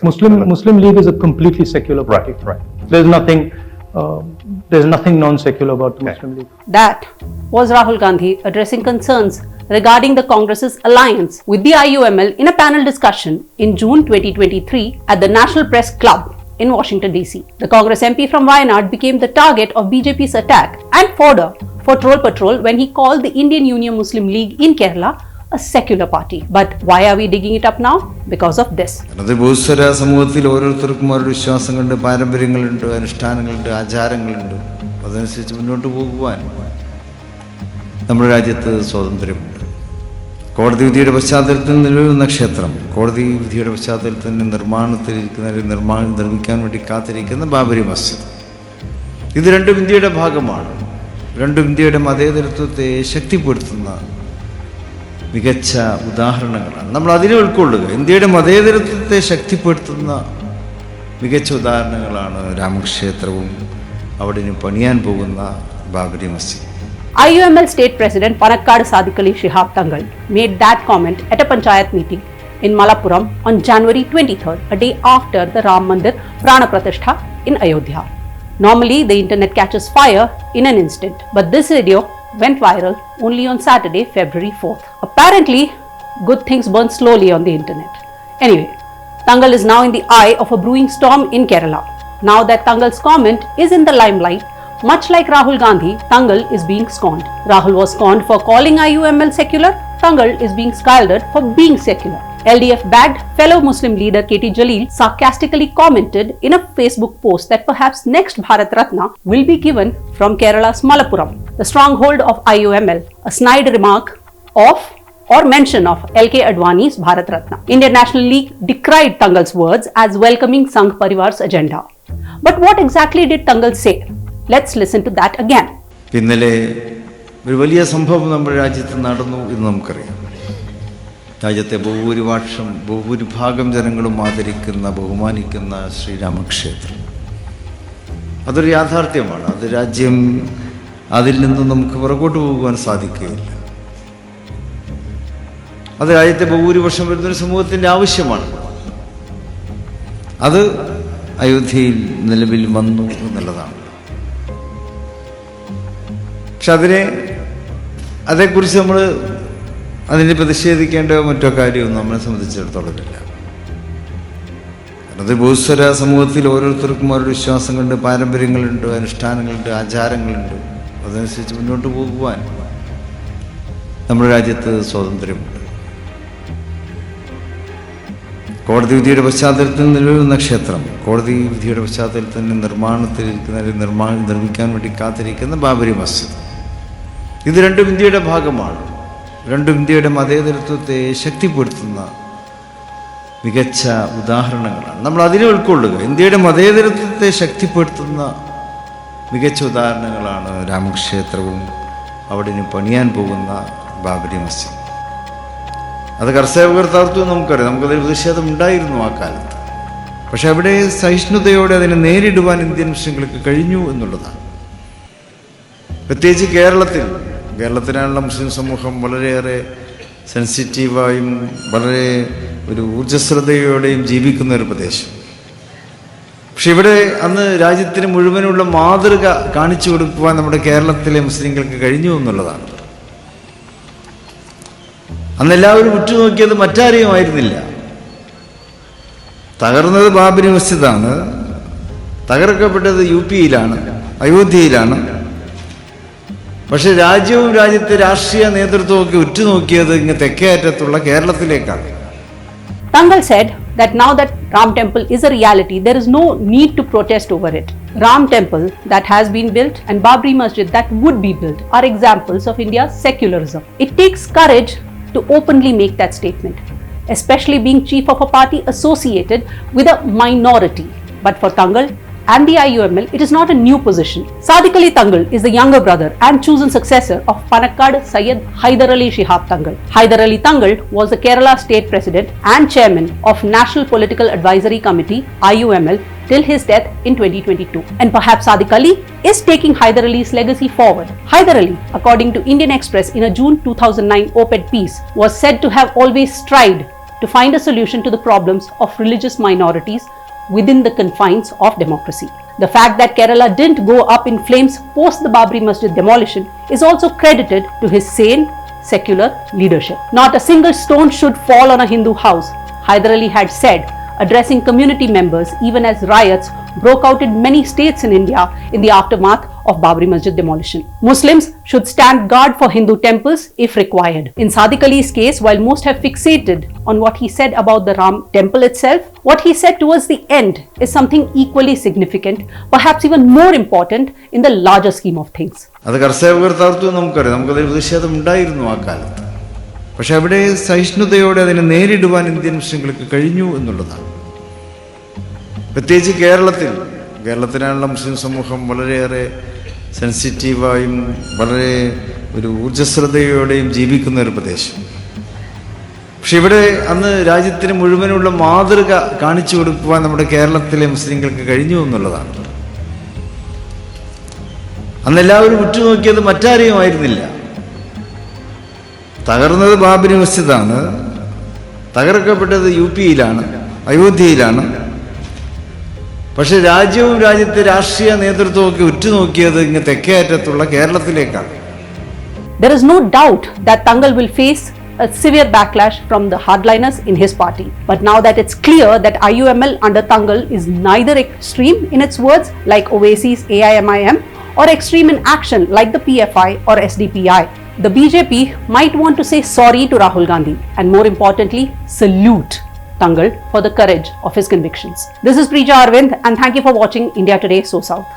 Muslim League is a completely secular party. Right. There's nothing non-secular about the Muslim League. That was Rahul Gandhi addressing concerns regarding the Congress's alliance with the IUML in a panel discussion in June 2023 at the National Press Club in Washington DC. The Congress MP from Wayanad became the target of BJP's attack and fodder for troll patrol when he called the Indian Union Muslim League in Kerala a secular party. But why are we digging it up now? Because of this. അത് ബഹുസ്വര സമൂഹത്തിൽ ഓരോരുത്തർക്കും അവരുടെ വിശ്വാസങ്ങളുണ്ട്, പാരമ്പര്യങ്ങളുണ്ട്, അനുഷ്ഠാനങ്ങളുണ്ട്, ആചാരങ്ങളുണ്ട്. അതനുസരിച്ച് മുന്നോട്ട് പോകുവാൻ നമ്മുടെ രാജ്യത്ത് സ്വാതന്ത്ര്യമുണ്ട്. കോടതി വിധിയുടെ പശ്ചാത്തലത്തിൽ നിലവിലുന്ന ക്ഷേത്രം, കോടതി വിധിയുടെ പശ്ചാത്തലത്തിൽ നിർമ്മിക്കാൻ വേണ്ടി കാത്തിരിക്കുന്ന ബാബരി മസ്ജിദ്, ഇത് രണ്ടും ഇന്ത്യയുടെ ഭാഗമാണ്. രണ്ടും ഇന്ത്യയുടെ മതേതരത്വത്തെ ശക്തിപ്പെടുത്തുന്ന മികച്ച ഉദാഹരണങ്ങളാണ്. നമ്മൾ അതിനെ ഉൾക്കൊള്ളുക. ഇന്ത്യയുടെ മതേതരത്വത്തെ ശക്തിപ്പെടുത്തുന്ന മികച്ച ഉദാഹരണങ്ങളാണ് രാമക്ഷേത്രവും അവിടെ പണിയാൻ പോകുന്ന Babri Masjid. IUML State President Panakkad Sadiq Ali Shihab Thangal made that comment at a Panchayat meeting in Malappuram on January 23rd, a day after the Ram Mandir Prana Pratishtha in Ayodhya. Normally, the internet catches fire in an instant, but this video went viral only on Saturday, February 4th. Apparently, good things burn slowly on the internet. Anyway, Thangal is now in the eye of a brewing storm in Kerala. Now that Thangal's comment is in the limelight, much like Rahul Gandhi, Thangal is being scorned. Rahul was scorned for calling IUML secular. Thangal is being scolded for being secular. LDF-backed fellow Muslim leader KT Jalil sarcastically commented in a Facebook post that perhaps next Bharat Ratna will be given from Kerala's Malappuram, the stronghold of IUML, a snide remark of or mention of LK Advani's Bharat Ratna. Indian National League decried Thangal's words as welcoming Sangh Parivar's agenda. But what exactly did Thangal say? Let's listen to that again. ഇന്നലെ ഒരു വലിയ സംഭവം നമ്മുടെ രാജ്യത്ത് നടന്നു എന്ന് നമുക്കറിയാം. രാജ്യത്തെ ബഹുഭൂരിഭാഗം ജനങ്ങളും ആദരിക്കുന്ന, ബഹുമാനിക്കുന്ന ശ്രീരാമക്ഷേത്രം, അതൊരു യാഥാർത്ഥ്യമാണ്. അത് രാജ്യം, അതിൽ നിന്നും നമുക്ക് പുറകോട്ട് പോകുവാൻ സാധിക്കുകയില്ല. അത് രാജ്യത്തെ ബഹുഭൂരിപക്ഷം വരുന്നൊരു സമൂഹത്തിൻ്റെ ആവശ്യമാണ്. അത് അയോധ്യയിൽ നിലവിൽ വന്നു എന്നുള്ളതാണ്. പക്ഷെ അതേക്കുറിച്ച് നമ്മൾ അതിനെ പ്രതിഷേധിക്കേണ്ട മറ്റോ കാര്യമൊന്നും നമ്മളെ സംബന്ധിച്ചിടത്തോളം ഇല്ല. അത് ബഹുസ്വര സമൂഹത്തിൽ ഓരോരുത്തർക്കും അവരുടെ വിശ്വാസങ്ങളുണ്ട്, പാരമ്പര്യങ്ങളുണ്ട്, അനുഷ്ഠാനങ്ങളുണ്ട്, ആചാരങ്ങളുണ്ട്. അതനുസരിച്ച് മുന്നോട്ട് പോകുവാൻ നമ്മുടെ രാജ്യത്ത് സ്വാതന്ത്ര്യമുണ്ട്. കോടതി വിധിയുടെ പശ്ചാത്തലത്തിൽ നിലവിലുന്ന ക്ഷേത്രം, കോടതി വിധിയുടെ പശ്ചാത്തലത്തിൽ നിർമ്മിക്കാൻ വേണ്ടി കാത്തിരിക്കുന്ന ബാബരി മസ്ജിദ്, ഇത് രണ്ടും ഇന്ത്യയുടെ ഭാഗമാണ്. രണ്ടും ഇന്ത്യയുടെ മതേതരത്വത്തെ ശക്തിപ്പെടുത്തുന്ന മികച്ച ഉദാഹരണങ്ങളാണ്. നമ്മൾ അതിനെ ഉൾക്കൊള്ളുക. ഇന്ത്യയുടെ മതേതരത്വത്തെ ശക്തിപ്പെടുത്തുന്ന മികച്ച ഉദാഹരണങ്ങളാണ് രാമക്ഷേത്രവും അവിടെ പണിയാൻ പോകുന്ന ബാബരി മസ്ജിദ്. അത് കർത്തവ്യം നമുക്കറിയാം. നമുക്കതിൽ പ്രതിഷേധം ഉണ്ടായിരുന്നു ആ കാലത്ത്. പക്ഷെ അവിടെ സഹിഷ്ണുതയോടെ അതിനെ നേരിടുവാൻ ഇന്ത്യൻ മുസ്ലിങ്ങൾക്ക് കഴിഞ്ഞു എന്നുള്ളതാണ്. പ്രത്യേകിച്ച് കേരളത്തിനായുള്ള മുസ്ലിം സമൂഹം വളരെയേറെ സെൻസിറ്റീവായും വളരെ ഒരു ഊർജ്ജസ്വലതയോടെയും ജീവിക്കുന്ന ഒരു പ്രദേശം. പക്ഷെ ഇവിടെ അന്ന് രാജ്യത്തിന് മുഴുവനുള്ള മാതൃക കാണിച്ചു കൊടുക്കുവാൻ നമ്മുടെ കേരളത്തിലെ മുസ്ലിങ്ങൾക്ക് കഴിഞ്ഞു എന്നുള്ളതാണ്. അന്ന് എല്ലാവരും ഉറ്റുനോക്കിയത് മറ്റാരെയും ആയിരുന്നില്ല. തകർന്നത് ബാബരി മസ്ജിദാണ്, തകർക്കപ്പെട്ടത് UP-യിലാണ്, അയോധ്യയിലാണ്. പക്ഷെ രാജ്യവും രാജ്യത്തെ രാഷ്ട്രീയ നേതൃത്വവും ഒക്കെ ഉറ്റുനോക്കിയത് ഇങ്ങ് തെക്കേ അറ്റത്തുള്ള കേരളത്തിലേക്കാണ്. Thangal said that now that Ram Temple is a reality, there is no need to protest over it. Ram Temple that has been built and Babri Masjid that would be built are examples of India's secularism. It takes courage to openly make that statement, especially being chief of a party associated with a minority. But for Thangal and the IUML, it is not a new position. Sadiq Ali Thangal is the younger brother and chosen successor of Panakkad Syed Haidar Ali Shihab Thangal. Haidar Ali Thangal was the Kerala State President and Chairman of National Political Advisory Committee (IUML) till his death in 2022. And perhaps Sadiq Ali is taking Haidar Ali's legacy forward. Haidar Ali, according to Indian Express in a June 2009 op-ed piece, was said to have always strived to find a solution to the problems of religious minorities within the confines of democracy. The fact that Kerala didn't go up in flames post the Babri Masjid demolition is also credited to his sane, secular leadership. Not a single stone should fall on a Hindu house, Hyder Ali had said, addressing community members even as riots broke out in many states in India in the aftermath of Babri Masjid demolition. Muslims should stand guard for Hindu temples if required. In Sadiq Ali's case, while most have fixated on what he said about the Ram temple itself, what he said towards the end is something equally significant, perhaps even more important in the larger scheme of things. അത് കർത്തവ്യകർത്താർത്ഥം നമുക്കറിയാം, നമുക്കതിൽ പ്രതിഷേധം ഉണ്ടായിരുന്നു ആ കാലത്ത്. പക്ഷെ അവിടെ സഹിഷ്ണുതയോടെ അതിനെ നേരിടുവാൻ ഇന്ത്യൻ മുസ്ലിങ്ങൾക്ക് കഴിഞ്ഞു എന്നുള്ളതാണ്. പ്രത്യേകിച്ച് കേരളത്തിനാണുള്ള മുസ്ലിം സമൂഹം വളരെയേറെ സെൻസിറ്റീവായും വളരെ ഒരു ഊർജ്ജസ്വലതയോടെയും ജീവിക്കുന്ന ഒരു പ്രദേശം. പക്ഷെ ഇവിടെ അന്ന് രാജ്യത്തിന് മുഴുവനുള്ള മാതൃക കാണിച്ചു കൊടുക്കുവാൻ നമ്മുടെ കേരളത്തിലെ മുസ്ലിങ്ങൾക്ക് കഴിഞ്ഞു എന്നുള്ളതാണ്. അന്ന് എല്ലാവരും ഉറ്റുനോക്കിയത് മറ്റാരെയും ആയിരുന്നില്ല. തകർന്നത് ബാബരി മസ്ജിദാണ്, തകർക്കപ്പെട്ടത് UP-യിലാണ്, അയോധ്യയിലാണ്. പക്ഷെ രാജ്യവും രാജ്യത്തെ രാഷ്ട്രീയ നേതൃത്വമൊക്കെ ഉറ്റുനോക്കിയത് ഇങ്ങ് തെക്കേ അറ്റത്തുള്ള കേരളത്തിലേക്കാണ്. There is no doubt that Tangal will face a severe backlash from the hardliners in his party. But now that it's clear that IUML under Tangal is neither extreme in its words like Owaisi's AIMIM or extreme in action like the PFI or SDPI, the BJP might want to say sorry to Rahul Gandhi and more importantly, salute Tangal for the courage of his convictions. This is Preeja Arvind and thank you for watching India Today So South.